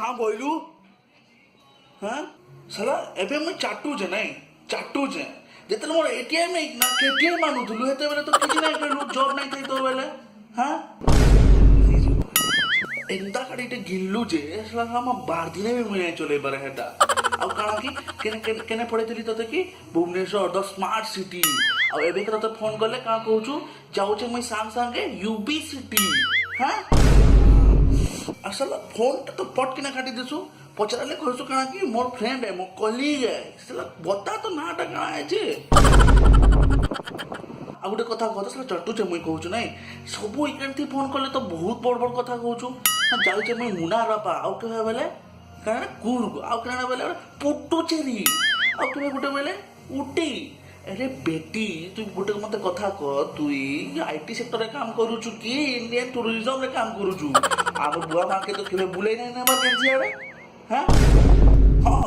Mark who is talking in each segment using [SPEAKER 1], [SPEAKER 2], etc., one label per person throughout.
[SPEAKER 1] हाँ बोलू हाँ साला एबे मैं चाटुजे नहीं चाटुजे जेतले मोर एटीएम ना केटीएम आनुथुलु हेते बेले तो किछि नाही करलु जॉब नाही थई तोर बेले हाँ एंदा काडीटे गिल्लु जे साला हम 12 दिन भी मिले चले बरे हेटा अब काना की केने केने केने पढेतली तते की भुवनेश्वर द स्मार्ट सिटी अब एबे के तते फोन करले का कहूछु जाउचे मैं सांग सांगे यूबी सिटी हाँ असल फोन तो पट किना काटी देसु पचराले कहसु काना की मोर फ्रेंड है मोर कलीग है साला बता तो नाटा काना है जे आ गुटे कथा कहत साला चट्टू मुई कहूछु नहीं सब इकंती फोन करले तो बहुत बड़ बड़ कथा कहूछु जाउचे मुई मुना रपा आउ के बेले काना कुर्ग आउ काना बेले पुट्टुचेरी आउ के गुटे बेले उटी अरे बेटी तू गुटे मते कथा कह तुई आईटी सेक्टर रे काम करूछु कि इंडियन टूरिज्म रे काम करूछु आब बुआ मां के तो केबे बुलै नै ना इमरजेंसी रे हां हां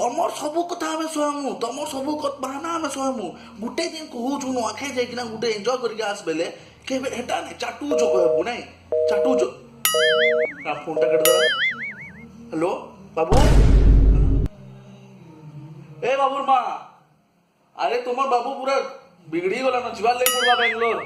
[SPEAKER 1] तमर सब कथा हमें सोहमु तमर सब बहाना हमें सोहमु गुटे दिन कहूछु न आखे जाय किना गुटे एन्जॉय करके आस बेले केबे हेटा नै चाटू जो कहबु नै चाटू जो का फोन टा कट दे हेलो बाबू ए बाबूर मां अरे तुम्हार बाबू पूरा बिगड़ी गला न जीवाल ले पड़वा बेंगलोर